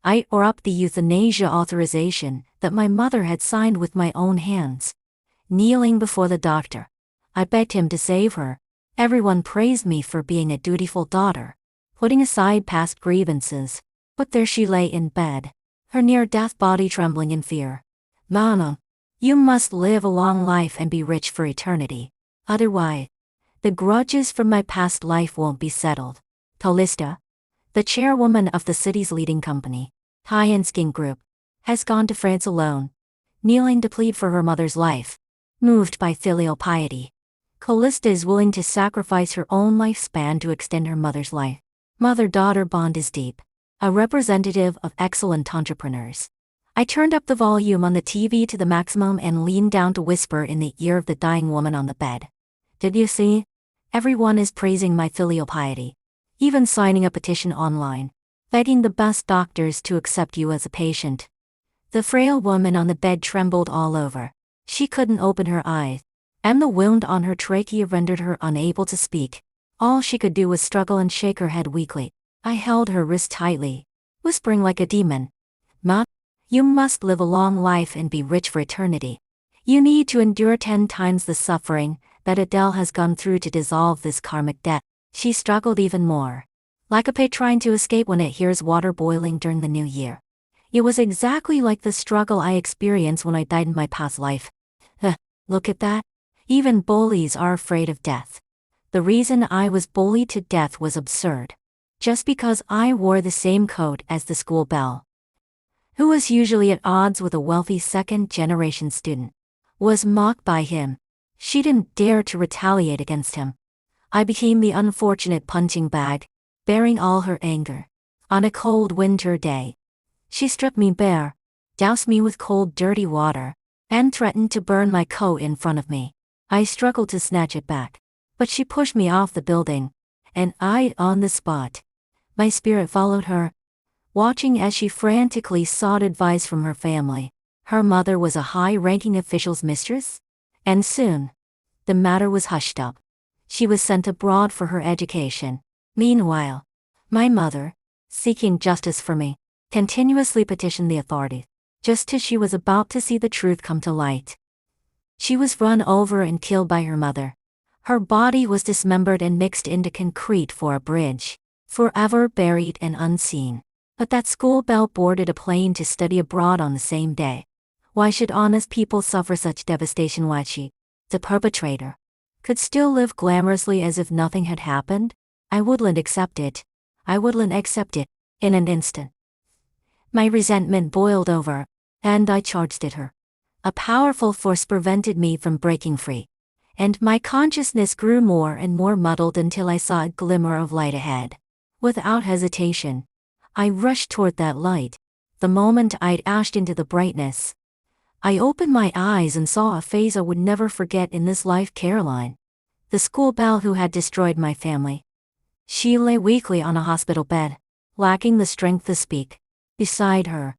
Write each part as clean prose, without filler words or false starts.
I tore up the euthanasia authorization that my mother had signed with my own hands. Kneeling before the doctor, I begged him to save her. Everyone praised me for being a dutiful daughter, putting aside past grievances. But there she lay in bed, her near-death body trembling in fear. "Mama, you must live a long life and be rich for eternity. Otherwise, the grudges from my past life won't be settled." Calista, the chairwoman of the city's leading company, Thai Skin Group, has gone to France alone, kneeling to plead for her mother's life. Moved by filial piety, Calista is willing to sacrifice her own lifespan to extend her mother's life. Mother-daughter bond is deep. A representative of excellent entrepreneurs. I turned up the volume on the TV to the maximum and leaned down to whisper in the ear of the dying woman on the bed. "Did you see? Everyone is praising my filial piety. Even signing a petition online, begging the best doctors to accept you as a patient." The frail woman on the bed trembled all over. She couldn't open her eyes, and the wound on her trachea rendered her unable to speak. All she could do was struggle and shake her head weakly. I held her wrist tightly, whispering like a demon, "Ma, you must live a long life and be rich for eternity. You need to endure 10 times the suffering that Adele has gone through to dissolve this karmic debt." She struggled even more, like a pig trying to escape when it hears water boiling during the new year. It was exactly like the struggle I experienced when I died in my past life. Look at that. Even bullies are afraid of death. The reason I was bullied to death was absurd. Just because I wore the same coat as the school belle, who was usually at odds with a wealthy second-generation student, was mocked by him. She didn't dare to retaliate against him. I became the unfortunate punching bag, bearing all her anger. On a cold winter day, she stripped me bare, doused me with cold dirty water, and threatened to burn my coat in front of me. I struggled to snatch it back, but she pushed me off the building, and I on the spot. My spirit followed her, watching as she frantically sought advice from her family. Her mother was a high-ranking official's mistress, and soon, the matter was hushed up. She was sent abroad for her education. Meanwhile, my mother, seeking justice for me, continuously petitioned the authorities. Just as she was about to see the truth come to light, she was run over and killed by her mother. Her body was dismembered and mixed into concrete for a bridge, forever buried and unseen. But that school belle boarded a plane to study abroad on the same day. Why should honest people suffer such devastation while she, the perpetrator, could still live glamorously as if nothing had happened? I wouldn't accept it. I wouldn't accept it. In an instant, my resentment boiled over, and I charged at her. A powerful force prevented me from breaking free, and my consciousness grew more and more muddled until I saw a glimmer of light ahead. Without hesitation, I rushed toward that light. The moment I'd dashed into the brightness, I opened my eyes and saw a face I would never forget in this life. Caroline, the school belle who had destroyed my family. She lay weakly on a hospital bed, lacking the strength to speak. Beside her,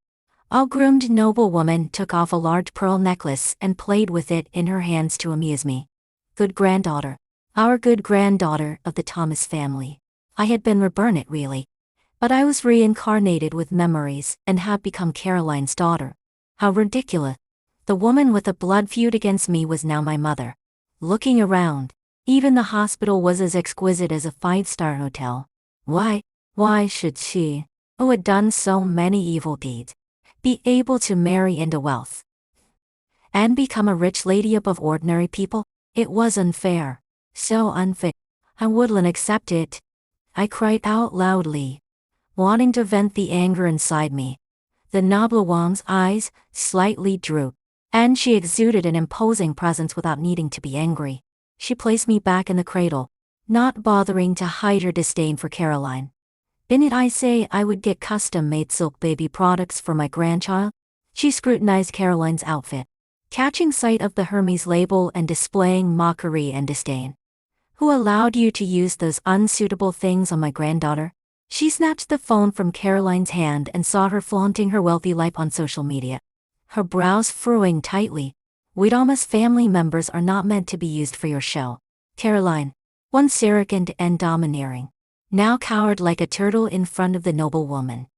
a groomed noblewoman took off a large pearl necklace and played with it in her hands to amuse me. Good granddaughter. Our good granddaughter of the Thomas family. I had been reborn it really. But I was reincarnated with memories and had become Caroline's daughter. How ridiculous. The woman with a blood feud against me was now my mother. Looking around, even the hospital was as exquisite as a 5-star hotel. Why should she, who had done so many evil deeds, be able to marry into wealth and become a rich lady above ordinary people? It was unfair. So unfair. I wouldn't accept it. I cried out loudly, wanting to vent the anger inside me. The noblewoman's eyes slightly drooped, and she exuded an imposing presence without needing to be angry. She placed me back in the cradle, not bothering to hide her disdain for Caroline. Didn't I say I would get custom-made silk baby products for my grandchild? She scrutinized Caroline's outfit, catching sight of the Hermes label and displaying mockery and disdain. Who allowed you to use those unsuitable things on my granddaughter? She snatched the phone from Caroline's hand and saw her flaunting her wealthy life on social media, her brows furrowing tightly. We Thomas family members are not meant to be used for your show. Caroline, once arrogant and domineering, now cowered like a turtle in front of the noblewoman.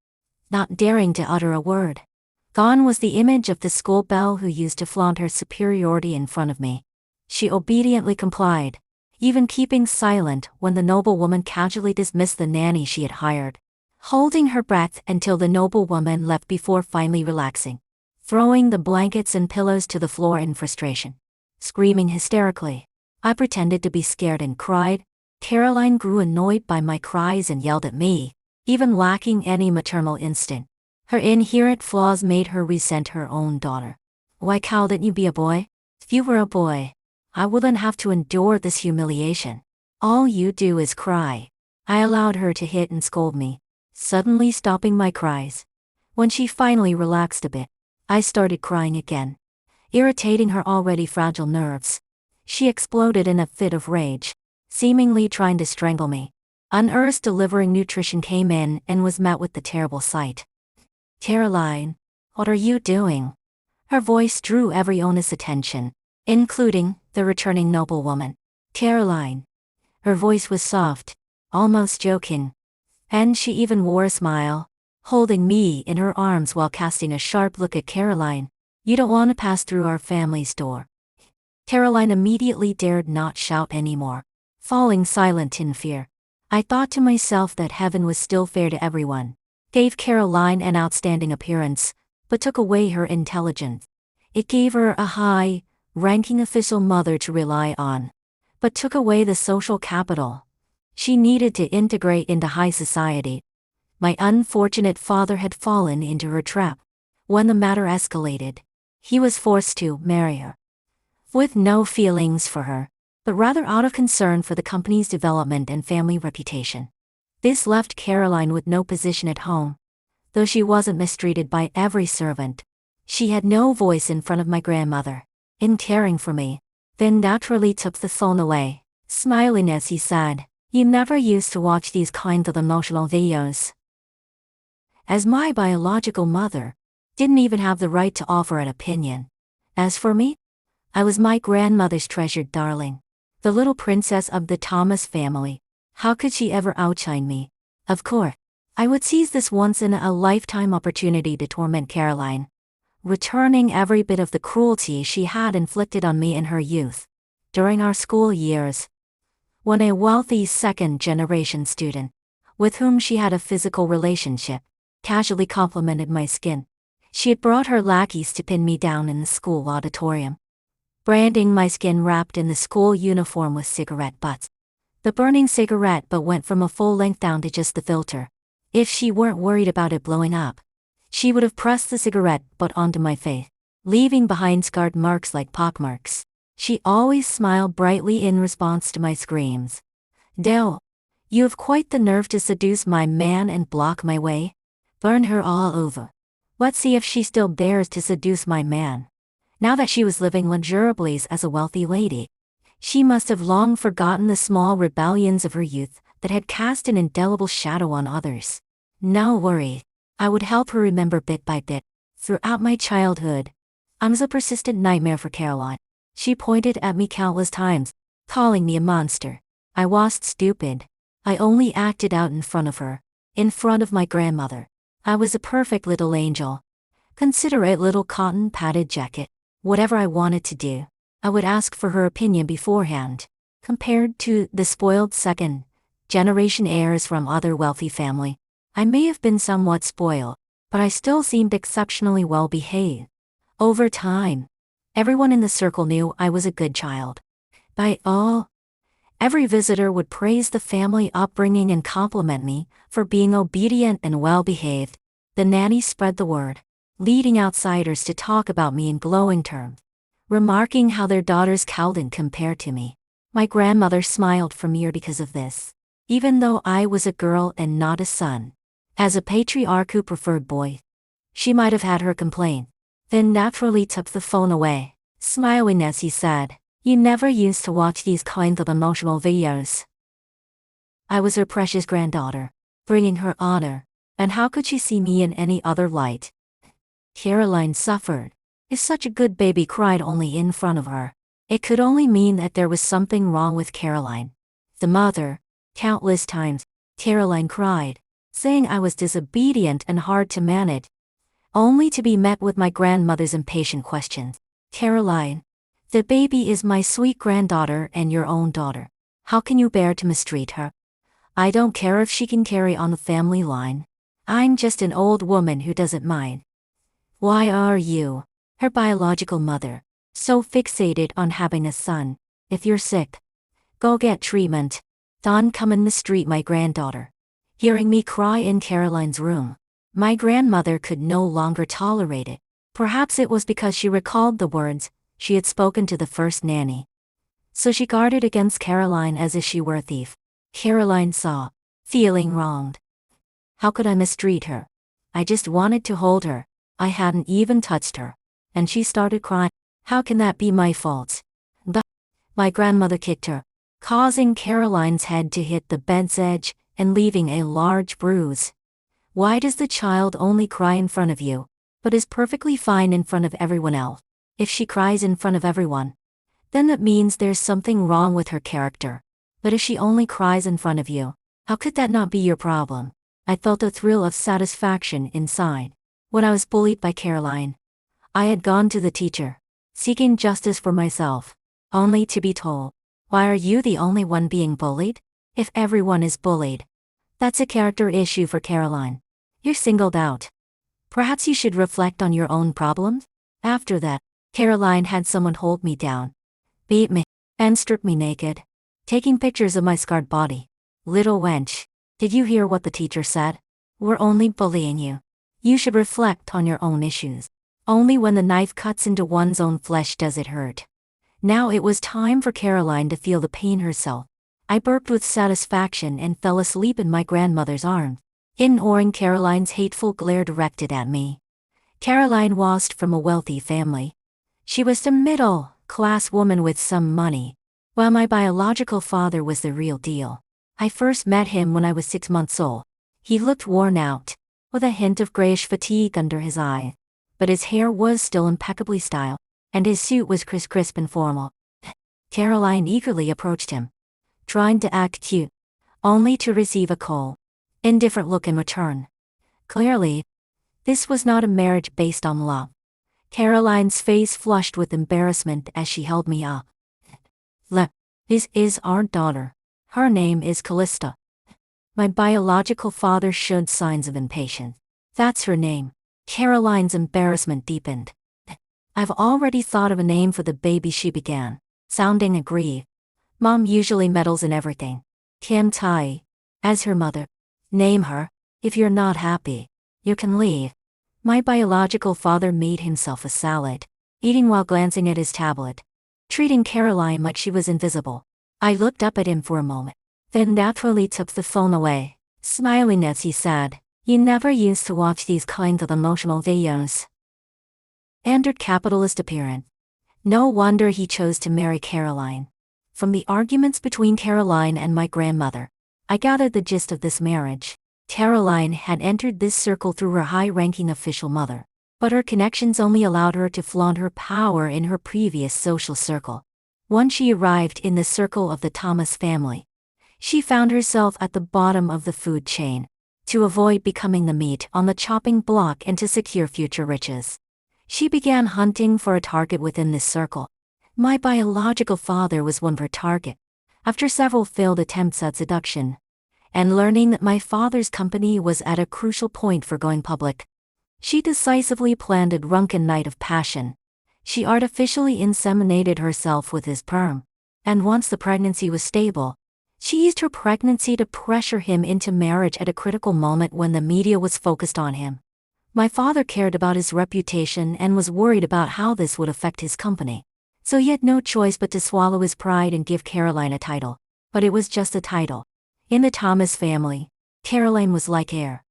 not daring to utter a word. Gone was the image of the school belle who used to flaunt her superiority in front of me. She obediently complied, even keeping silent when the noblewoman casually dismissed the nanny she had hired, holding her breath until the noblewoman left before finally relaxing, throwing the blankets and pillows to the floor in frustration. Screaming hysterically, I pretended to be scared and cried. Caroline grew annoyed by my cries and yelled at me, even lacking any maternal instinct. Her inherent flaws made her resent her own daughter. Why couldn't you be a boy? If you were a boy, I wouldn't have to endure this humiliation. All you do is cry. I allowed her to hit and scold me, suddenly stopping my cries. When she finally relaxed a bit, I started crying again, irritating her already fragile nerves. She exploded in a fit of rage, seemingly trying to strangle me. A nurse delivering nutrition came in and was met with the terrible sight. "Caroline, what are you doing?" Her voice drew everyone's attention, including the returning noblewoman. "Caroline." Her voice was soft, almost joking, and she even wore a smile, holding me in her arms while casting a sharp look at Caroline. "You don't want to pass through our family's door." Caroline immediately dared not shout anymore, falling silent in fear. I thought to myself that heaven was still fair to everyone, gave Caroline an outstanding appearance, but took away her intelligence. It gave her a high-ranking official mother to rely on, but took away the social capital she needed to integrate into high society. My unfortunate father had fallen into her trap. When the matter escalated, he was forced to marry her, with no feelings for her, but rather out of concern for the company's development and family reputation. This left Caroline with no position at home. Though she wasn't mistreated by every servant, she had no voice in front of my grandmother, in caring for me. Then naturally took the phone away, smiling as he said, "You never used to watch these kinds of emotional videos." As my biological mother didn't even have the right to offer an opinion. As for me, I was my grandmother's treasured darling, the little princess of the Thomas family. How could she ever outshine me? Of course, I would seize this once-in-a-lifetime opportunity to torment Caroline, returning every bit of the cruelty she had inflicted on me in her youth. During our school years, when a wealthy second-generation student, with whom she had a physical relationship, casually complimented my skin, she had brought her lackeys to pin me down in the school auditorium, branding my skin wrapped in the school uniform with cigarette butts. The burning cigarette butt went from a full length down to just the filter. If she weren't worried about it blowing up, she would have pressed the cigarette butt onto my face, leaving behind scarred marks like pockmarks. She always smiled brightly in response to my screams. "Dale, you have quite the nerve to seduce my man and block my way. Burn her all over. Let's see if she still dares to seduce my man." Now that she was living luxuriously as a wealthy lady, she must have long forgotten the small rebellions of her youth that had cast an indelible shadow on others. No worry, I would help her remember bit by bit. Throughout my childhood, I was a persistent nightmare for Caroline. She pointed at me countless times, calling me a monster. I wasn't stupid. I only acted out in front of her, in front of my grandmother. I was a perfect little angel. Considerate little cotton-padded jacket. Whatever I wanted to do, I would ask for her opinion beforehand. Compared to the spoiled second-generation heirs from other wealthy family, I may have been somewhat spoiled, but I still seemed exceptionally well behaved. Over time, everyone in the circle knew I was a good child. Every visitor would praise the family upbringing and compliment me for being obedient and well-behaved. The nanny spread the word, leading outsiders to talk about me in glowing terms, remarking how their daughters couldn't compare to me. My grandmother smiled from ear because of this, even though I was a girl and not a son. As a patriarch who preferred boys, she might have had her complaint. Then naturally took the phone away, smiling as he said, "You never used to watch these kinds of emotional videos." I was her precious granddaughter, bringing her honor, and how could she see me in any other light? Caroline suffered. If such a good baby cried only in front of her, it could only mean that there was something wrong with Caroline. The mother, countless times, Caroline cried, saying I was disobedient and hard to manage, only to be met with my grandmother's impatient questions. Caroline, the baby is my sweet granddaughter and your own daughter. How can you bear to mistreat her? I don't care if she can carry on the family line. I'm just an old woman who doesn't mind. Why are you, her biological mother, so fixated on having a son? If you're sick, go get treatment. Don't come and mistreat my granddaughter. Hearing me cry in Caroline's room, my grandmother could no longer tolerate it. Perhaps it was because she recalled the words she had spoken to the first nanny. So she guarded against Caroline as if she were a thief. Caroline saw, feeling wronged. How could I mistreat her? I just wanted to hold her. I hadn't even touched her. And she started crying. How can that be my fault? My grandmother kicked her, causing Caroline's head to hit the bed's edge and leaving a large bruise. Why does the child only cry in front of you, but is perfectly fine in front of everyone else? If she cries in front of everyone, then that means there's something wrong with her character. But if she only cries in front of you, how could that not be your problem? I felt a thrill of satisfaction inside. When I was bullied by Caroline, I had gone to the teacher, seeking justice for myself, only to be told, why are you the only one being bullied? If everyone is bullied, that's a character issue for Caroline. You're singled out. Perhaps you should reflect on your own problems? After that, Caroline had someone hold me down, beat me, and strip me naked, taking pictures of my scarred body. Little wench, did you hear what the teacher said? We're only bullying you. You should reflect on your own issues. Only when the knife cuts into one's own flesh does it hurt. Now it was time for Caroline to feel the pain herself. I burped with satisfaction and fell asleep in my grandmother's arms, ignoring Caroline's hateful glare directed at me. Caroline was from a wealthy family. She was a middle-class woman with some money, while my biological father was the real deal. I first met him when I was 6 months old. He looked worn out, with a hint of grayish fatigue under his eye, but his hair was still impeccably styled, and his suit was crisp and formal. Caroline eagerly approached him, trying to act cute, only to receive a cold, indifferent look in return. Clearly, this was not a marriage based on love. Caroline's face flushed with embarrassment as she held me up. This is our daughter. Her name is Callista. My biological father showed signs of impatience. That's her name. Caroline's embarrassment deepened. I've already thought of a name for the baby, she began, sounding aggrieved. Mom usually meddles in everything. Can't I, as her mother, name her? If you're not happy, you can leave. My biological father made himself a salad, eating while glancing at his tablet, treating Caroline like she was invisible. I looked up at him for a moment, then naturally took the phone away, smiling as he said, "You never used to watch these kinds of emotional videos." Entered capitalist appearance. No wonder he chose to marry Caroline. From the arguments between Caroline and my grandmother, I gathered the gist of this marriage. Caroline had entered this circle through her high-ranking official mother, but her connections only allowed her to flaunt her power in her previous social circle. Once she arrived in the circle of the Thomas family, she found herself at the bottom of the food chain. To avoid becoming the meat on the chopping block and to secure future riches, she began hunting for a target within this circle. My biological father was one of her target. After several failed attempts at seduction, and learning that my father's company was at a crucial point for going public, she decisively planned a drunken night of passion. She artificially inseminated herself with his sperm, and once the pregnancy was stable, she used her pregnancy to pressure him into marriage at a critical moment when the media was focused on him. My father cared about his reputation and was worried about how this would affect his company, so he had no choice but to swallow his pride and give Caroline a title. But it was just a title. In the Thomas family, Caroline was like air.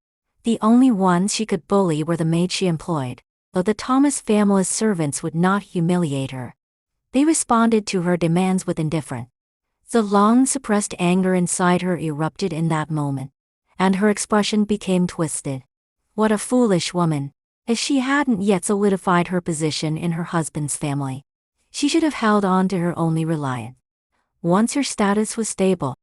The only ones she could bully were the maids she employed, though the Thomas family's servants would not humiliate her. They responded to her demands with indifference. The long-suppressed anger inside her erupted in that moment, and her expression became twisted. What a foolish woman, as she hadn't yet solidified her position in her husband's family. She should have held on to her only reliance. Once her status was stable,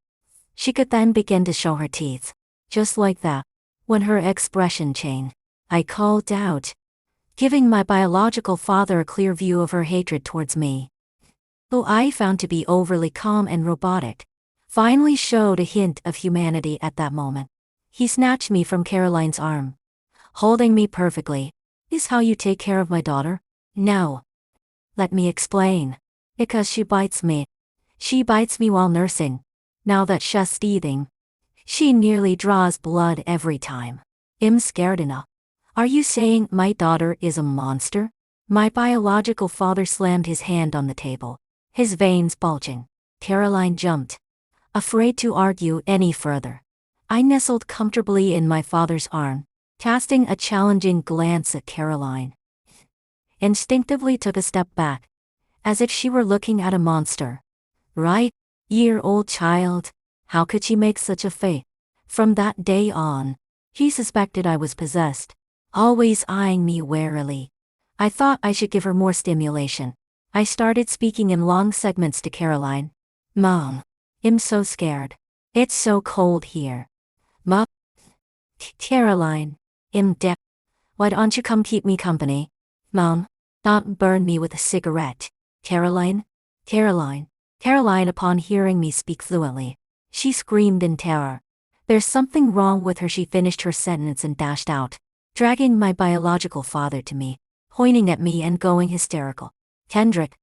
she could then begin to show her teeth. Just like that, When her expression changed, I called out, giving my biological father a clear view of her hatred towards me, who I found to be overly calm and robotic, finally showed a hint of humanity at that moment. He snatched me from Caroline's arm, holding me perfectly. Is how you take care of my daughter? No. Let me explain. Because she bites me. She bites me while nursing. Now that she's teething, she nearly draws blood every time. I'm scared enough. Are you saying my daughter is a monster? My biological father slammed his hand on the table, his veins bulging. Caroline jumped, afraid to argue any further. I nestled comfortably in my father's arm, casting a challenging glance at Caroline. Instinctively took a step back, as if she were looking at a monster. Right? Year-old child. How could she make such a face? From that day on, he suspected I was possessed, always eyeing me warily. I thought I should give her more stimulation. I started speaking in long segments to Caroline. Mom, I'm so scared. It's so cold here. Mom. Caroline, I'm dead. Why don't you come keep me company? Mom, don't burn me with a cigarette. Caroline? Caroline. Caroline, upon hearing me speak fluently, she screamed in terror. There's something wrong with her. She finished her sentence and dashed out, dragging my biological father to me, pointing at me and going hysterical. Kendrick.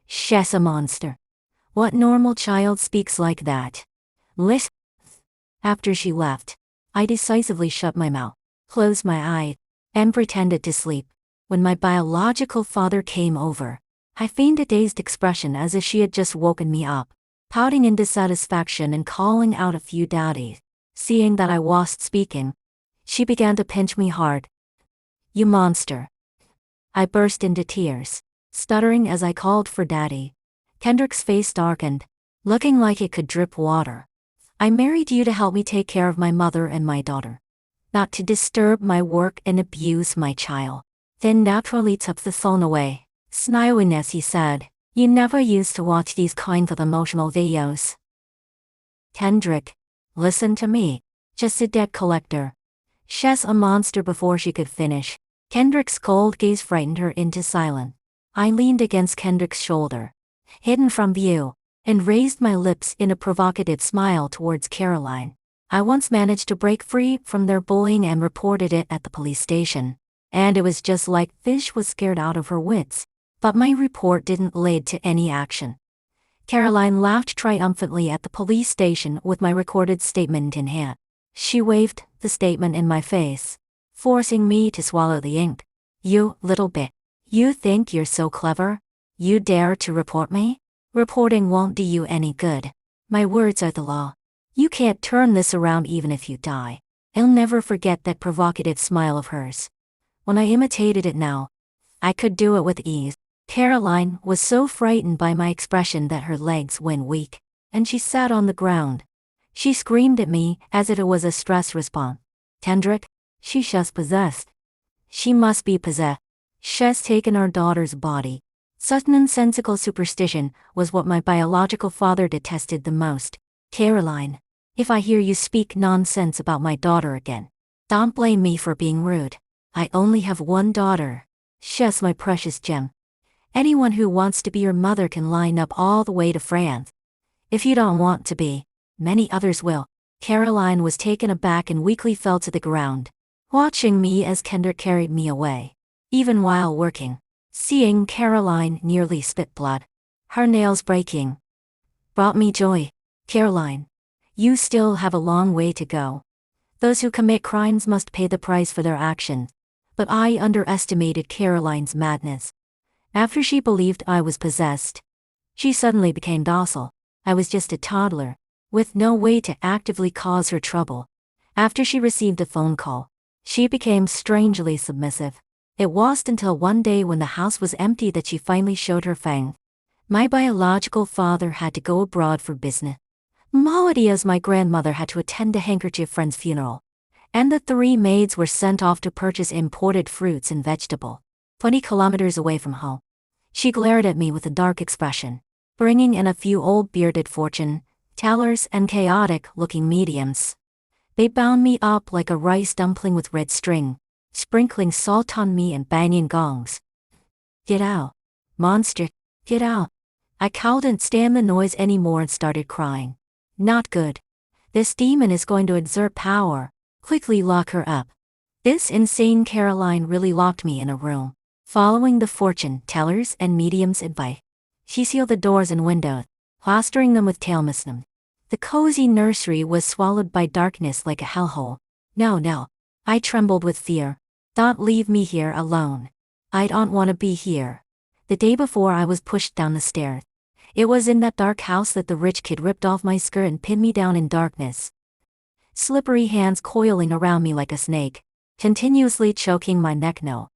She's a monster. What normal child speaks like that? Listen. After she left, I decisively shut my mouth, closed my eyes, and pretended to sleep. When my biological father came over, I feigned a dazed expression as if she had just woken me up, pouting in dissatisfaction and calling out a few daddies. Seeing that I wasn't speaking, she began to pinch me hard. You monster. I burst into tears, stuttering as I called for Daddy. Kendrick's face darkened, looking like it could drip water. I married you to help me take care of my mother and my daughter, not to disturb my work and abuse my child. Then naturally took the phone away. Smiling as he said, you never used to watch these kinds of emotional videos. Kendrick, listen to me. Just a debt collector. She's a monster. Before she could finish, Kendrick's cold gaze frightened her into silence. I leaned against Kendrick's shoulder, hidden from view, and raised my lips in a provocative smile towards Caroline. I once managed to break free from their bullying and reported it at the police station, and it was just like Fish was scared out of her wits. But my report didn't lead to any action. Caroline laughed triumphantly at the police station with my recorded statement in hand. She waved the statement in my face, forcing me to swallow the ink. You little bit. You think you're so clever? You dare to report me? Reporting won't do you any good. My words are the law. You can't turn this around even if you die. I'll never forget that provocative smile of hers. When I imitated it now, I could do it with ease. Caroline was so frightened by my expression that her legs went weak, and she sat on the ground. She screamed at me as if it was a stress response. Kendrick, she's just possessed. She must be possessed. She's taken our daughter's body. Such nonsensical superstition was what my biological father detested the most. Caroline, if I hear you speak nonsense about my daughter again, don't blame me for being rude. I only have one daughter. She's my precious gem. Anyone who wants to be your mother can line up all the way to France. If you don't want to be, many others will. Caroline was taken aback and weakly fell to the ground, watching me as Kendrick carried me away. Even while working, seeing Caroline nearly spit blood, her nails breaking, brought me joy. Caroline, you still have a long way to go. Those who commit crimes must pay the price for their actions. But I underestimated Caroline's madness. After she believed I was possessed, she suddenly became docile. I was just a toddler, with no way to actively cause her trouble. After she received a phone call, she became strangely submissive. It wasn't until one day when the house was empty that she finally showed her fangs. My biological father had to go abroad for business. Maladia's my grandmother had to attend a handkerchief friend's funeral, and the 3 maids were sent off to purchase imported fruits and vegetables, 20 kilometers away from home. She glared at me with a dark expression, bringing in a few old bearded fortune tellers and chaotic-looking mediums. They bound me up like a rice dumpling with red string, sprinkling salt on me and banging gongs. Get out. Monster, get out. I couldn't stand the noise anymore and started crying. Not good. This demon is going to exert power. Quickly lock her up. This insane Caroline really locked me in a room. Following the fortune tellers and mediums' advice, she sealed the doors and windows, plastering them with talisman. The cozy nursery was swallowed by darkness like a hellhole. No. I trembled with fear. Don't leave me here alone. I don't want to be here. The day before I was pushed down the stairs. It was in that dark house that the rich kid ripped off my skirt and pinned me down in darkness. Slippery hands coiling around me like a snake, continuously choking my neck. No.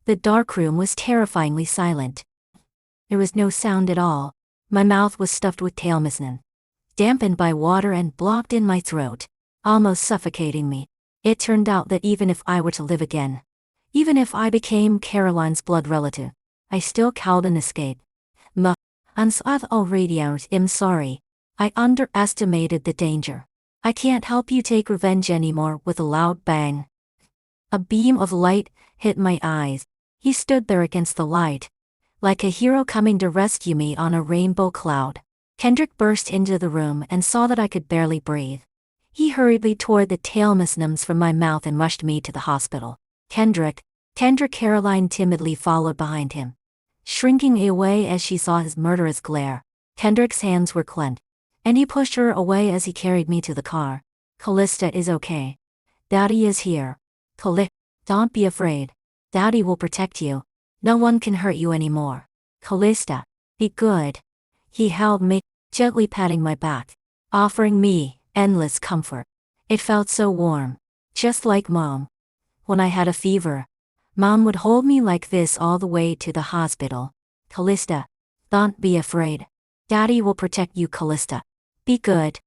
The dark room was terrifyingly silent. There was no sound at all. My mouth was stuffed with talisman, dampened by water and blocked in my throat, almost suffocating me. It turned out that even if I were to live again, even if I became Caroline's blood relative, I still couldn't escape. I'm sorry. I underestimated the danger. I can't help you take revenge anymore. With a loud bang, a beam of light hit my eyes. He stood there against the light, like a hero coming to rescue me on a rainbow cloud. Kendrick burst into the room and saw that I could barely breathe. He hurriedly tore the talismans from my mouth and rushed me to the hospital. Kendrick, Caroline timidly followed behind him, shrinking away as she saw his murderous glare. Kendrick's hands were clenched, and he pushed her away as he carried me to the car. Callista is okay. Daddy is here. Don't be afraid. Daddy will protect you. No one can hurt you anymore. Callista, be good. He held me, gently patting my back, offering me endless comfort. It felt so warm, just like Mom. When I had a fever, Mom would hold me like this all the way to the hospital. Callista, don't be afraid. Daddy will protect you. Callista, be good.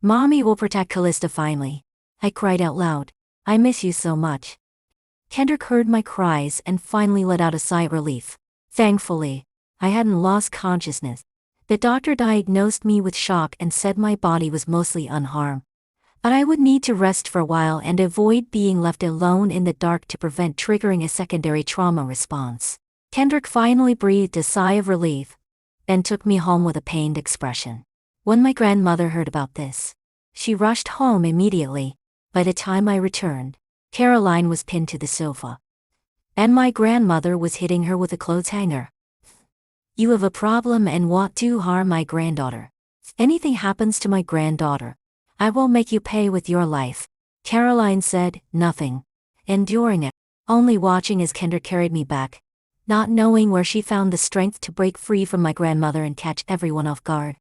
Mommy will protect Callista. Finally, I cried out loud. I miss you so much. Kendrick heard my cries and finally let out a sigh of relief. Thankfully, I hadn't lost consciousness. The doctor diagnosed me with shock and said my body was mostly unharmed, but I would need to rest for a while and avoid being left alone in the dark to prevent triggering a secondary trauma response. Kendrick finally breathed a sigh of relief and took me home with a pained expression. When my grandmother heard about this, she rushed home immediately. By the time I returned, Caroline was pinned to the sofa, and my grandmother was hitting her with a clothes hanger. You have a problem and want to harm my granddaughter. If anything happens to my granddaughter, I will make you pay with your life. Caroline said nothing, enduring it, only watching as Kendrick carried me back, not knowing where she found the strength to break free from my grandmother and catch everyone off guard.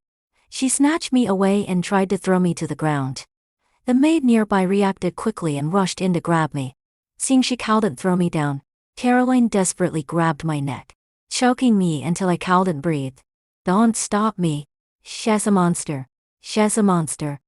She snatched me away and tried to throw me to the ground. The maid nearby reacted quickly and rushed in to grab me. Seeing she couldn't throw me down, Caroline desperately grabbed my neck, choking me until I couldn't breathe. Don't stop me. She's a monster. She's a monster.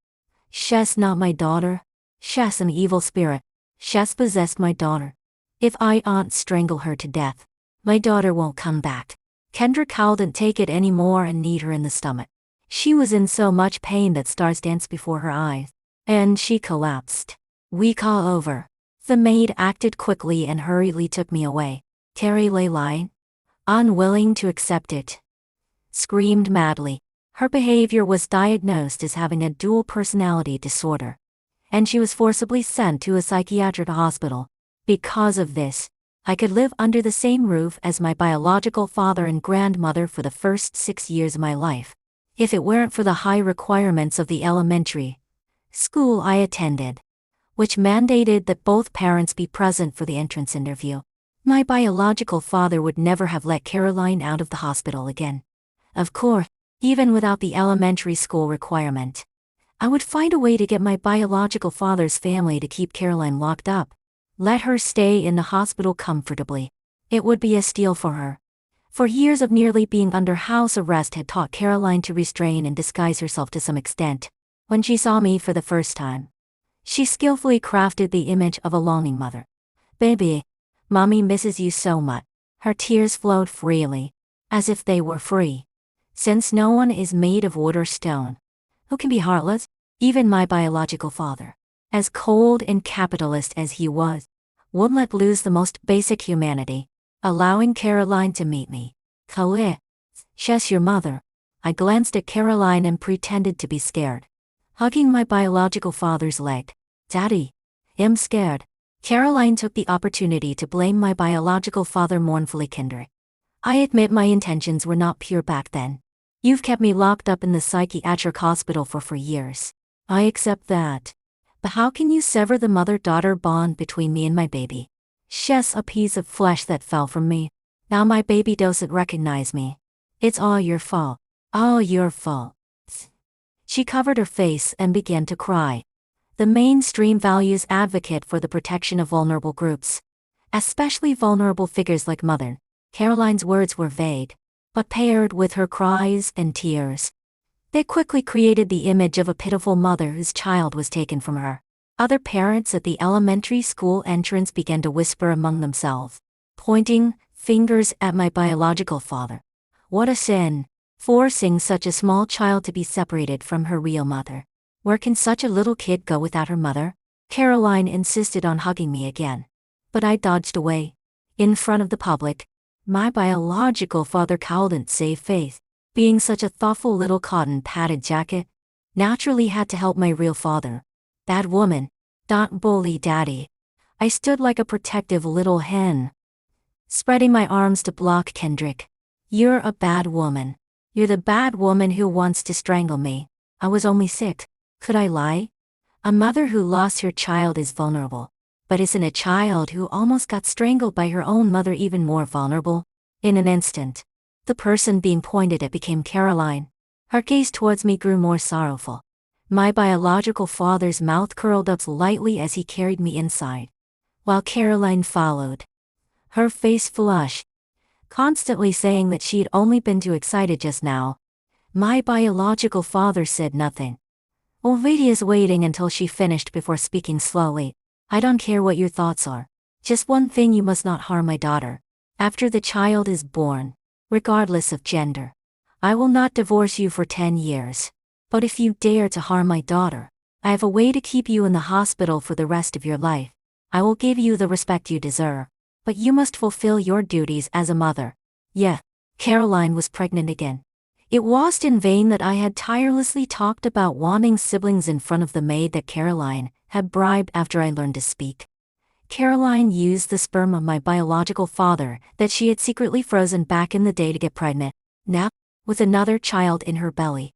She's not my daughter. She's an evil spirit. She's possessed my daughter. If I don't strangle her to death, my daughter won't come back. Kendra couldn't take it anymore and kneed her in the stomach. She was in so much pain that stars danced before her eyes, and she collapsed. Week all over. The maid acted quickly and hurriedly took me away. Terry lay lying, unwilling to accept it. Screamed madly. Her behavior was diagnosed as having a dual personality disorder, and she was forcibly sent to a psychiatric hospital. Because of this, I could live under the same roof as my biological father and grandmother for the first 6 years of my life, if it weren't for the high requirements of the elementary school I attended, which mandated that both parents be present for the entrance interview. My biological father would never have let Caroline out of the hospital again. Of course, even without the elementary school requirement, I would find a way to get my biological father's family to keep Caroline locked up. Let her stay in the hospital comfortably. It would be a steal for her. For years of nearly being under house arrest had taught Caroline to restrain and disguise herself to some extent. When she saw me for the first time, she skillfully crafted the image of a longing mother. Baby, Mommy misses you so much. Her tears flowed freely, as if they were free. Since no one is made of wood or stone, who can be heartless? Even my biological father. as cold and capitalist as he was, wouldn't let lose the most basic humanity, allowing Caroline to meet me. Khalid, she's your mother. I glanced at Caroline and pretended to be scared, hugging my biological father's leg. Daddy, I'm scared. Caroline took the opportunity to blame my biological father mournfully. Kinder, I admit my intentions were not pure back then. You've kept me locked up in the psychiatric hospital for 4 years. I accept that. But how can you sever the mother-daughter bond between me and my baby? She's a piece of flesh that fell from me. Now my baby doesn't recognize me. It's all your fault. All your fault. She covered her face and began to cry. The mainstream values advocate for the protection of vulnerable groups, especially vulnerable figures like mother. Caroline's words were vague, but paired with her cries and tears, they quickly created the image of a pitiful mother whose child was taken from her. Other parents at the elementary school entrance began to whisper among themselves, pointing fingers at my biological father. What a sin, forcing such a small child to be separated from her real mother. Where can such a little kid go without her mother? Caroline insisted on hugging me again, but I dodged away. In front of the public, my biological father couldn't save face. Being such a thoughtful little cotton-padded jacket, naturally had to help my real father. Bad woman, don't bully daddy. I stood like a protective little hen, spreading my arms to block Kendrick. You're a bad woman. You're the bad woman who wants to strangle me. I was only 6. Could I lie? A mother who lost her child is vulnerable. But isn't a child who almost got strangled by her own mother even more vulnerable? In an instant, the person being pointed at became Caroline. Her gaze towards me grew more sorrowful. My biological father's mouth curled up slightly as he carried me inside, while Caroline followed, her face flushed, constantly saying that she'd only been too excited just now. My biological father said nothing. Olvidia's waiting until she finished before speaking slowly. I don't care what your thoughts are. Just one thing: you must not harm my daughter. After the child is born, regardless of gender, I will not divorce you for 10 years. But if you dare to harm my daughter, I have a way to keep you in the hospital for the rest of your life. I will give you the respect you deserve, but you must fulfill your duties as a mother. Yeah, Caroline was pregnant again. It wasn't in vain that I had tirelessly talked about wanting siblings in front of the maid that Caroline had bribed after I learned to speak. Caroline used the sperm of my biological father that she had secretly frozen back in the day to get pregnant. Now, with another child in her belly,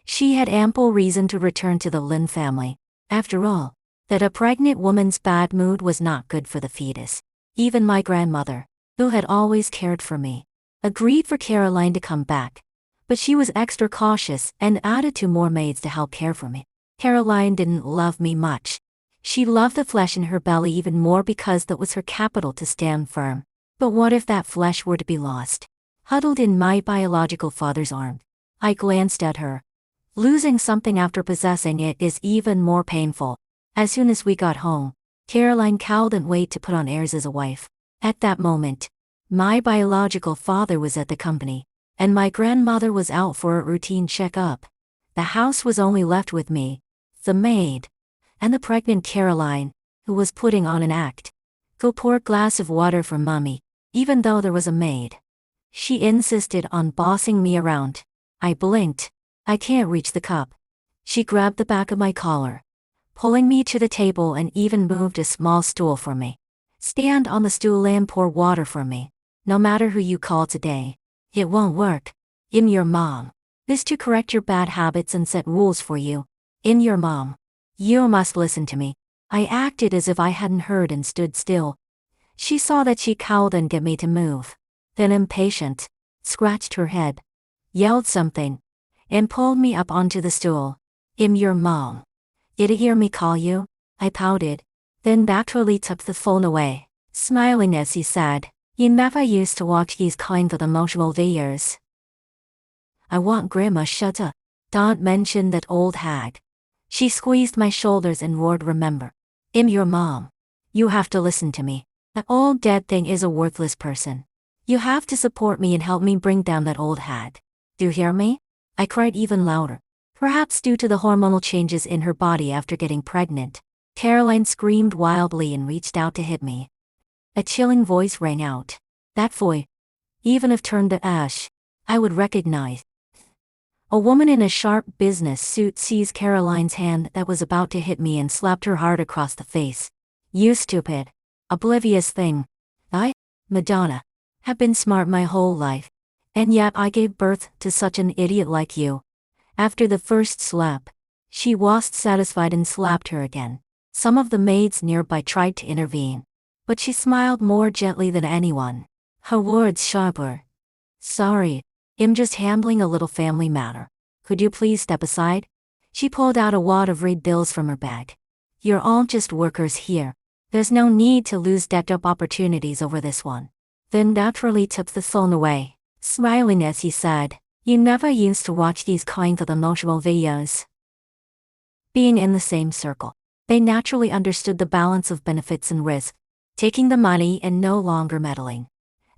she had ample reason to return to the Lin family. After all, that a pregnant woman's bad mood was not good for the fetus. Even my grandmother, who had always cared for me, agreed for Caroline to come back. But she was extra cautious and added 2 more maids to help care for me. Caroline didn't love me much. She loved the flesh in her belly even more because that was her capital to stand firm. But what if that flesh were to be lost? Huddled in my biological father's arms, I glanced at her. Losing something after possessing it is even more painful. As soon as we got home, Caroline couldn't wait to put on airs as a wife. At that moment, my biological father was at the company, and my grandmother was out for a routine checkup. The house was only left with me, the maid, and the pregnant Caroline, who was putting on an act. Go pour a glass of water for Mommy, even though there was a maid. She insisted on bossing me around. I blinked. I can't reach the cup. She grabbed the back of my collar, pulling me to the table, and even moved a small stool for me. Stand on the stool and pour water for me. No matter who you call today, it won't work. I'm your mom. This to correct your bad habits and set rules for you. I'm your mom. You must listen to me. I acted as if I hadn't heard and stood still. She saw that she couldn't get me to move. Then, impatient, scratched her head, yelled something, and pulled me up onto the stool. I'm your mom. Did you hear me call you? I pouted, then naturally took the phone away, smiling as he said, You never used to watch these kind of emotional videos. I want Grandma shut up. Don't mention that old hag. She squeezed my shoulders and roared, Remember, I'm your mom. You have to listen to me. That old dead thing is a worthless person. You have to support me and help me bring down that old hag. Do you hear me? I cried even louder, perhaps due to the hormonal changes in her body after getting pregnant. Caroline screamed wildly and reached out to hit me. A chilling voice rang out. That voice, even if turned to ash, I would recognize. A woman in a sharp business suit seized Caroline's hand that was about to hit me and slapped her hard across the face. You stupid, oblivious thing. I, Madonna, have been smart my whole life. And yet I gave birth to such an idiot like you. After the first slap, she wasn't satisfied and slapped her again. Some of the maids nearby tried to intervene, but she smiled more gently than anyone. Her words sharper. Sorry, I'm just handling a little family matter. Could you please step aside? She pulled out a wad of red bills from her bag. You're all just workers here. There's no need to lose job opportunities over this one. Then naturally took the phone away, smiling as he said, you never used to watch these kinds of emotional videos. Being in the same circle, they naturally understood the balance of benefits and risk, taking the money and no longer meddling.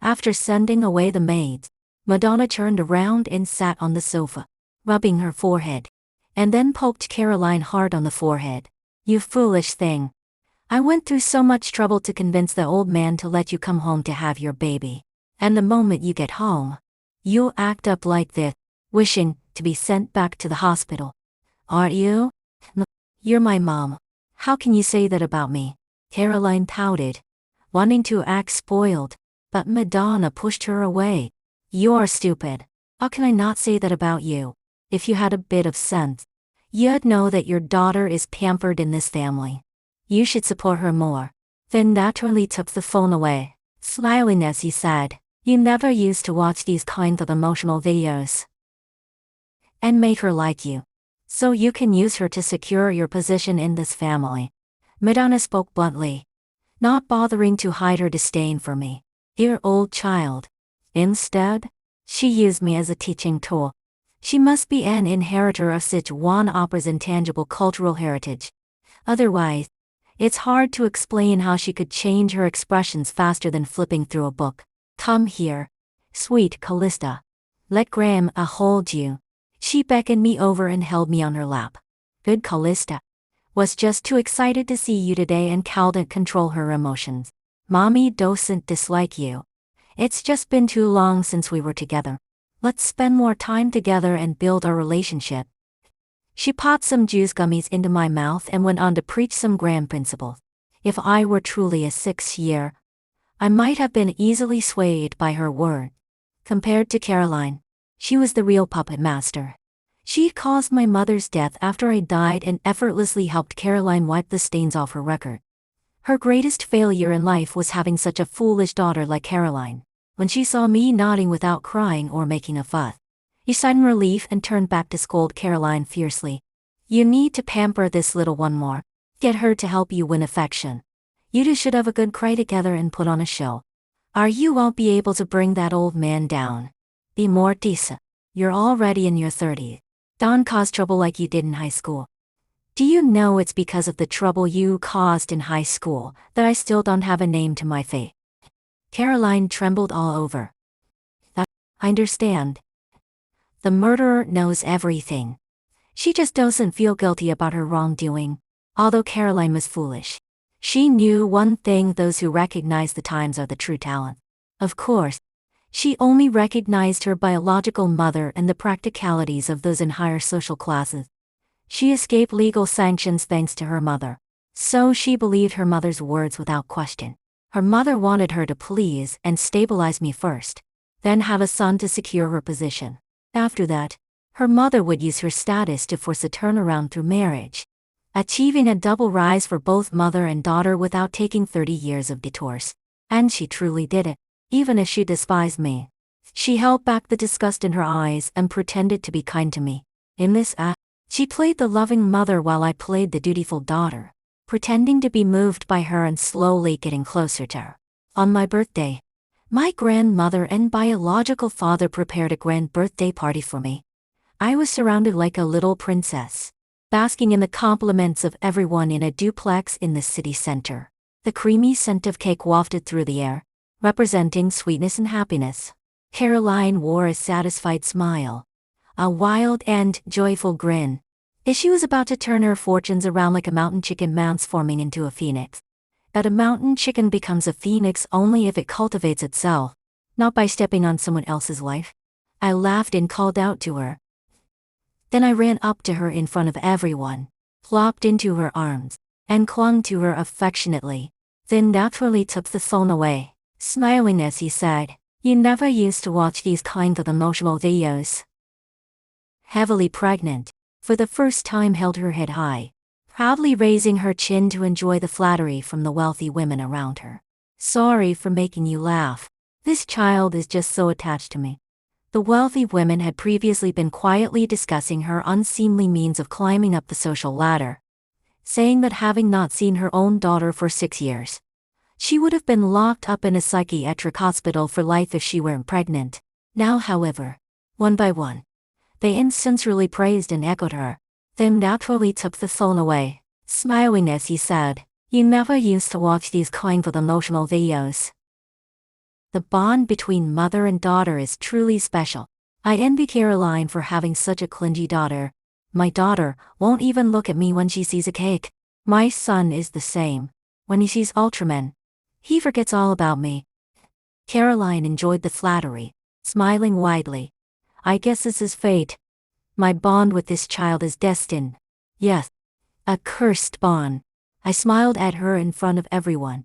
After sending away the maids, Madonna turned around and sat on the sofa, rubbing her forehead, and then poked Caroline hard on the forehead. You foolish thing. I went through so much trouble to convince the old man to let you come home to have your baby. And the moment you get home, you'll act up like this, wishing to be sent back to the hospital. Aren't you? You're my mom. How can you say that about me? Caroline pouted, wanting to act spoiled, but Madonna pushed her away. You're stupid. How can I not say that about you? If you had a bit of sense, you'd know that your daughter is pampered in this family. You should support her more. Then naturally took the phone away, smiling as he said, you never used to watch these kinds of emotional videos. And make her like you, so you can use her to secure your position in this family. Madonna spoke bluntly, not bothering to hide her disdain for me. Dear old child. Instead, she used me as a teaching tool. She must be an inheritor of such one opera's intangible cultural heritage. Otherwise, it's hard to explain how she could change her expressions faster than flipping through a book. Come here, sweet Callista. Let Grandma hold you. She beckoned me over and held me on her lap. Good Callista. Was just too excited to see you today and couldn't control her emotions. Mommy doesn't dislike you. It's just been too long since we were together. Let's spend more time together and build our relationship. She popped some juice gummies into my mouth and went on to preach some grand principles. If I were truly a 6-year, I might have been easily swayed by her word. Compared to Caroline, she was the real puppet master. She caused my mother's death after I died and effortlessly helped Caroline wipe the stains off her record. Her greatest failure in life was having such a foolish daughter like Caroline. When she saw me nodding without crying or making a fuss, he sighed in relief and turned back to scold Caroline fiercely. You need to pamper this little one more. Get her to help you win affection. You two should have a good cry together and put on a show. Or you won't be able to bring that old man down. Be more decent. You're already in your 30s. Don't cause trouble like you did in high school. Do you know it's because of the trouble you caused in high school that I still don't have a name to my face? Caroline trembled all over. I understand. The murderer knows everything. She just doesn't feel guilty about her wrongdoing. Although Caroline was foolish, she knew one thing: those who recognize the times are the true talent. Of course, she only recognized her biological mother and the practicalities of those in higher social classes. She escaped legal sanctions thanks to her mother. So she believed her mother's words without question. Her mother wanted her to please and stabilize me first, then have a son to secure her position. After that, her mother would use her status to force a turnaround through marriage, achieving a double rise for both mother and daughter without taking 30 years of detours. And she truly did it, even if she despised me. She held back the disgust in her eyes and pretended to be kind to me. In this act, she played the loving mother while I played the dutiful daughter, pretending to be moved by her and slowly getting closer to her. On my birthday, my grandmother and biological father prepared a grand birthday party for me. I was surrounded like a little princess, basking in the compliments of everyone in a duplex in the city center. The creamy scent of cake wafted through the air, representing sweetness and happiness. Caroline wore a satisfied smile, a wild and joyful grin. As she was about to turn her fortunes around like a mountain chicken transforming into a phoenix. But a mountain chicken becomes a phoenix only if it cultivates itself, not by stepping on someone else's life. I laughed and called out to her. Then I ran up to her in front of everyone, plopped into her arms, and clung to her affectionately, then naturally took the phone away, smiling as he said, "You never used to watch these kind of emotional videos." Heavily pregnant, for the first time held her head high, proudly raising her chin to enjoy the flattery from the wealthy women around her. "Sorry for making you laugh. This child is just so attached to me." The wealthy women had previously been quietly discussing her unseemly means of climbing up the social ladder, saying that having not seen her own daughter for 6 years, she would have been locked up in a psychiatric hospital for life if she weren't pregnant. Now, however, one by one, they insincerely praised and echoed her, then naturally took the phone away, smiling as he said, "You never used to watch these kind of emotional videos." The bond between mother and daughter is truly special. I envy Caroline for having such a clingy daughter. My daughter won't even look at me when she sees a cake. My son is the same. When he sees Ultraman, he forgets all about me. Caroline enjoyed the flattery, smiling widely. "I guess this is fate. My bond with this child is destined." Yes, a cursed bond. I smiled at her in front of everyone.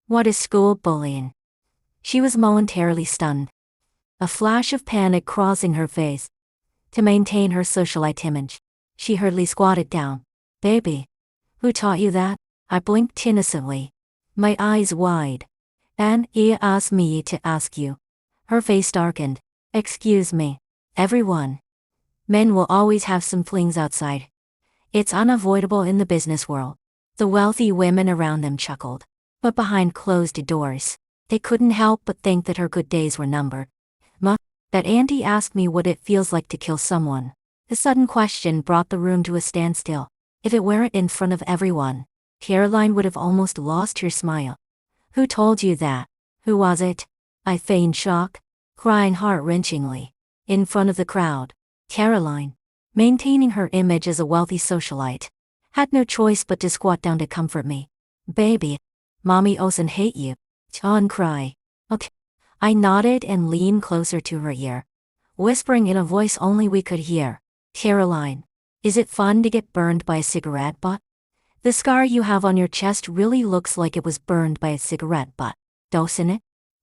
What is school bullying? She was momentarily stunned, a flash of panic crossing her face. To maintain her socialite image, she hurriedly squatted down. "Baby, who taught you that?" I blinked innocently, my eyes wide. "And he asked me to ask you." Her face darkened. "Excuse me. Everyone. Men will always have some flings outside. It's unavoidable in the business world." The wealthy women around them chuckled, but behind closed doors, they couldn't help but think that her good days were numbered. "Ma, that auntie asked me what it feels like to kill someone." The sudden question brought the room to a standstill. If it weren't in front of everyone, Caroline would have almost lost her smile. "Who told you that? Who was it?" I feigned shock, crying heart-wrenchingly. In front of the crowd, Caroline, maintaining her image as a wealthy socialite, had no choice but to squat down to comfort me. "Baby, Mommy doesn't hate you. Don't cry." "Okay." I nodded and leaned closer to her ear, whispering in a voice only we could hear, "Caroline, is it fun to get burned by a cigarette butt? The scar you have on your chest really looks like it was burned by a cigarette butt, doesn't it?"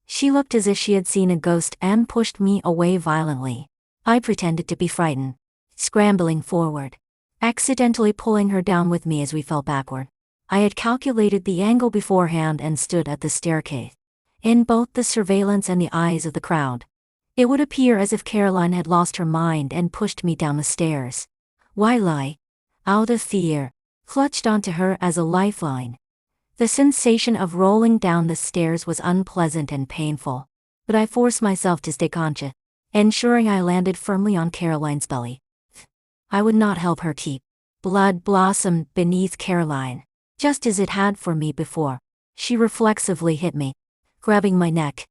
She looked as if she had seen a ghost and pushed me away violently. I pretended to be frightened, scrambling forward, accidentally pulling her down with me as we fell backward. I had calculated the angle beforehand and stood at the staircase. In both the surveillance and the eyes of the crowd, it would appear as if Caroline had lost her mind and pushed me down the stairs, while I, out of fear, clutched onto her as a lifeline. The sensation of rolling down the stairs was unpleasant and painful, but I forced myself to stay conscious, ensuring I landed firmly on Caroline's belly. I would not help her keep. Blood blossomed beneath Caroline, just as it had for me before. She reflexively hit me, grabbing my neck.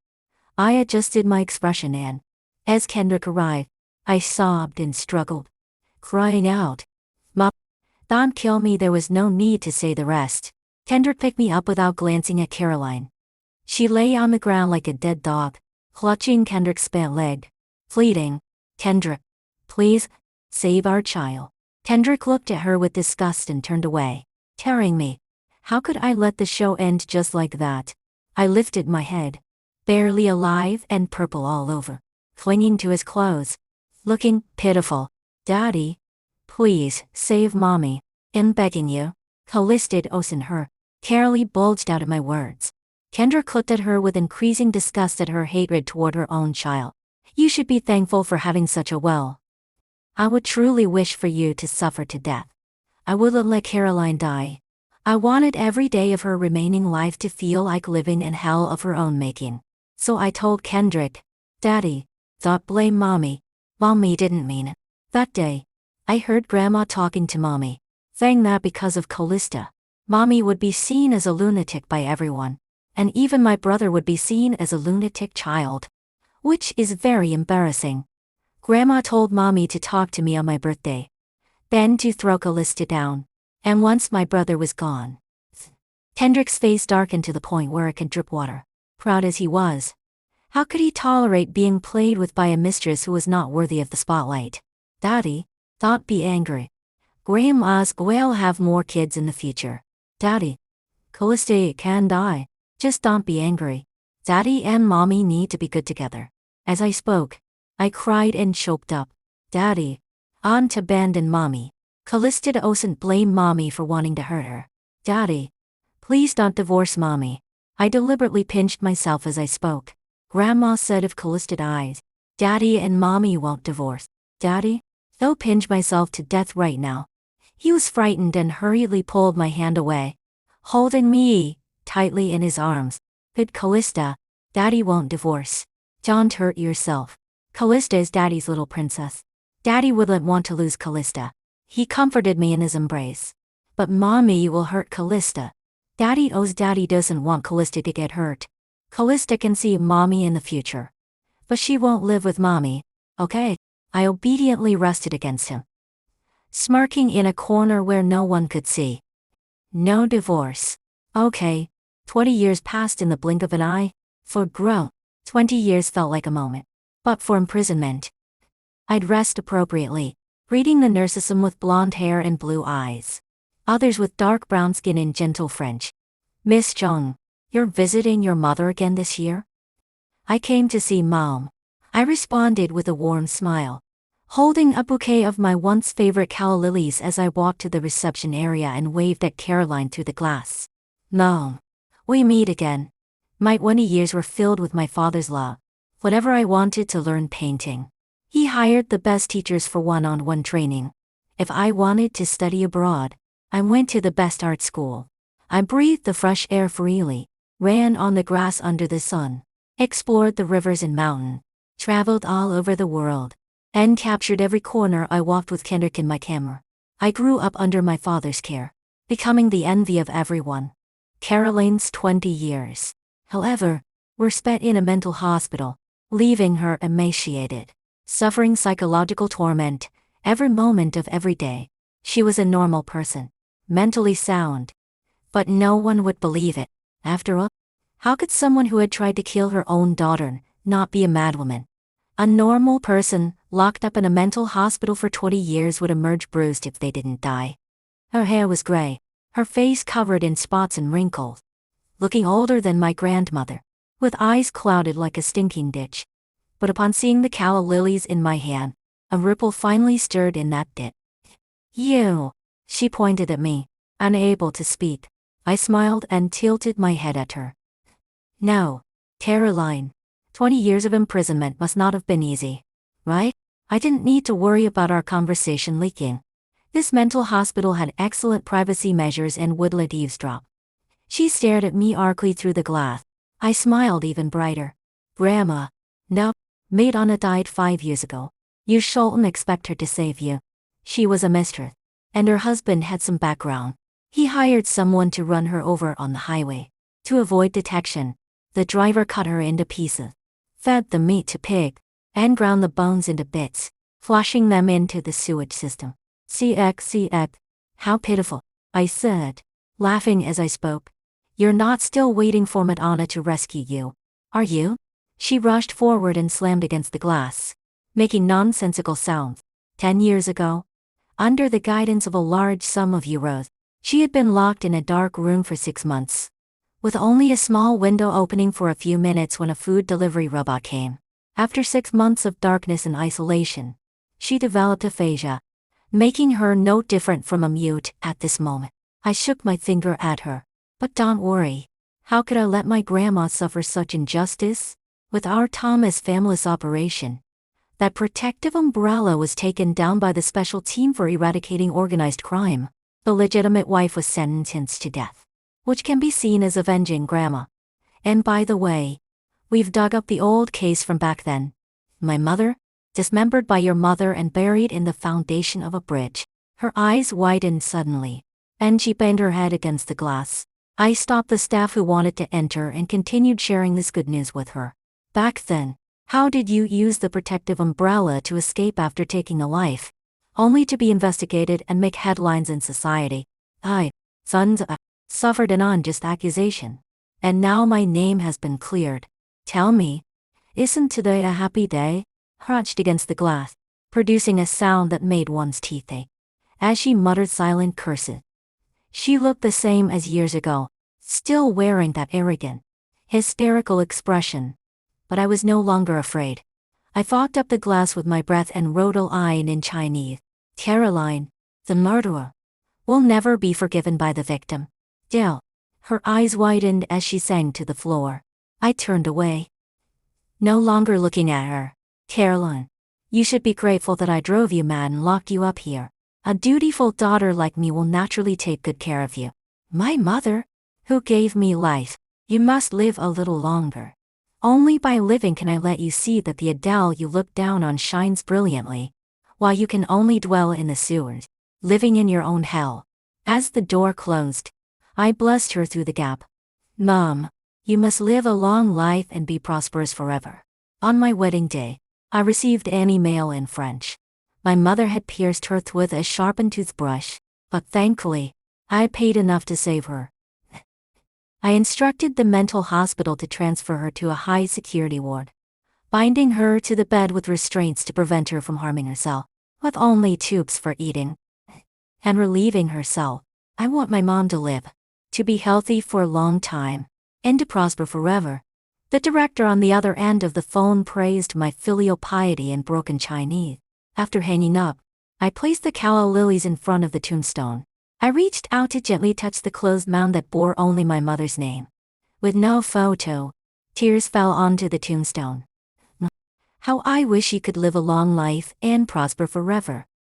I adjusted my expression and, as Kendrick arrived, I sobbed and struggled, crying out, "Mom, don't kill me." There was no need to say the rest. Kendrick picked me up without glancing at Caroline. She lay on the ground like a dead dog, clutching Kendrick's spare leg, pleading, "Kendrick, please, save our child." Kendrick looked at her with disgust and turned away, tearing me. How could I let the show end just like that? I lifted my head, barely alive and purple all over, clinging to his clothes, looking pitiful. "Daddy, please, save Mommy. I'm begging you." Callisted Osen her. Carolee bulged out at my words. Kendrick looked at her with increasing disgust at her hatred toward her own child. "You should be thankful for having such a will. I would truly wish for you to suffer to death. I wouldn't let Caroline die. I wanted every day of her remaining life to feel like living in hell of her own making. So I told Kendrick, Daddy, don't blame Mommy. Mommy didn't mean it." That day, I heard Grandma talking to Mommy, saying that because of Callista, Mommy would be seen as a lunatic by everyone, and even my brother would be seen as a lunatic child, which is very embarrassing. Grandma told Mommy to talk to me on my birthday, then to throw Callista down. And once my brother was gone. Kendrick's face darkened to the point where it could drip water. Proud as he was, how could he tolerate being played with by a mistress who was not worthy of the spotlight? Daddy, don't be angry. Grandma's will have more kids in the future. Daddy, Callista can die. Just don't be angry. Daddy and Mommy need to be good together. As I spoke, I cried and choked up. Daddy, aunt abandoned Mommy. Callista doesn't blame Mommy for wanting to hurt her. Daddy, please don't divorce Mommy. I deliberately pinched myself as I spoke. Grandma said if Callista dies, Daddy and Mommy won't divorce. Daddy? Though pinch myself to death right now. He was frightened and hurriedly pulled my hand away, holding me tightly in his arms. Good Callista, Daddy won't divorce. Don't hurt yourself. Callista is Daddy's little princess. Daddy wouldn't want to lose Callista. He comforted me in his embrace. But Mommy will hurt Callista. Daddy doesn't want Callista to get hurt. Callista can see Mommy in the future. But she won't live with Mommy, okay? I obediently rested against him, smirking in a corner where no one could see. No divorce. Okay. 20 years passed in the blink of an eye. For growth, 20 years felt like a moment. But for imprisonment, I'd rest appropriately, greeting the nurses, some with blonde hair and blue eyes, others with dark brown skin and gentle French. Miss Jung, you're visiting your mother again this year? I came to see Mom. I responded with a warm smile, holding a bouquet of my once favorite calla lilies as I walked to the reception area and waved at Caroline through the glass. Mom, we meet again. My 20 years were filled with my father's love. Whatever I wanted to learn painting, he hired the best teachers for one-on-one training. If I wanted to study abroad, I went to the best art school. I breathed the fresh air freely, ran on the grass under the sun, explored the rivers and mountains, traveled all over the world, and captured every corner I walked with Kendrick in my camera. I grew up under my father's care, becoming the envy of everyone. Caroline's 20 years, however, were spent in a mental hospital, leaving her emaciated, suffering psychological torment every moment of every day. She was a normal person, mentally sound. But no one would believe it. After all, how could someone who had tried to kill her own daughter not be a madwoman? A normal person, locked up in a mental hospital for 20 years, would emerge bruised if they didn't die. Her hair was gray, her face covered in spots and wrinkles, looking older than my grandmother, with eyes clouded like a stinking ditch. But upon seeing the calla lilies in my hand, a ripple finally stirred in that ditch. You, she pointed at me, unable to speak. I smiled and tilted my head at her. No, Caroline, 20 years of imprisonment must not have been easy, right? I didn't need to worry about our conversation leaking. This mental hospital had excellent privacy measures and would let eavesdrop. She stared at me arcly through the glass. I smiled even brighter. Grandma, no, Maid Anna died 5 years ago. You shouldn't expect her to save you. She was a mistress, and her husband had some background. He hired someone to run her over on the highway. To avoid detection, the driver cut her into pieces, fed the meat to pig, and ground the bones into bits, flushing them into the sewage system. CX, how pitiful, I said, laughing as I spoke. You're not still waiting for Madonna to rescue you, are you? She rushed forward and slammed against the glass, making nonsensical sounds. 10 years ago, under the guidance of a large sum of euros, she had been locked in a dark room for 6 months, with only a small window opening for a few minutes when a food delivery robot came. After 6 months of darkness and isolation, she developed aphasia, making her no different from a mute at this moment. I shook my finger at her. But don't worry. How could I let my grandma suffer such injustice? With our Thomas family's operation, that protective umbrella was taken down by the special team for eradicating organized crime. The legitimate wife was sentenced to death, which can be seen as avenging grandma. And by the way, we've dug up the old case from back then. My mother, dismembered by your mother and buried in the foundation of a bridge. Her eyes widened suddenly, and she banged her head against the glass. I stopped the staff who wanted to enter and continued sharing this good news with her. Back then, how did you use the protective umbrella to escape after taking a life? only to be investigated and make headlines in society. I, sons, suffered an unjust accusation. And now my name has been cleared. Tell me, isn't today a happy day? Crouched against the glass, producing a sound that made one's teeth ache, as she muttered silent curses. She looked the same as years ago, still wearing that arrogant, hysterical expression. But I was no longer afraid. I fogged up the glass with my breath and wrote a line in Chinese. Caroline, the murderer, will never be forgiven by the victim. Dale. Her eyes widened as she sank to the floor. I turned away, no longer looking at her. Caroline, you should be grateful that I drove you mad and locked you up here. A dutiful daughter like me will naturally take good care of you. My mother, who gave me life, you must live a little longer. Only by living can I let you see that the Adele you look down on shines brilliantly, while you can only dwell in the sewers, living in your own hell. As the door closed, I blessed her through the gap. Mom, you must live a long life and be prosperous forever. On my wedding day, I received an email in French. My mother had pierced her with a sharpened toothbrush, but thankfully, I paid enough to save her. I instructed the mental hospital to transfer her to a high-security ward, binding her to the bed with restraints to prevent her from harming herself, with only tubes for eating, and relieving herself. I want my mom to live, to be healthy for a long time, and to prosper forever. The director on the other end of the phone praised my filial piety in broken Chinese. After hanging up, I placed the calla lilies in front of the tombstone. I reached out to gently touch the closed mound that bore only my mother's name. With no photo, tears fell onto the tombstone. How I wish she could live a long life and prosper forever.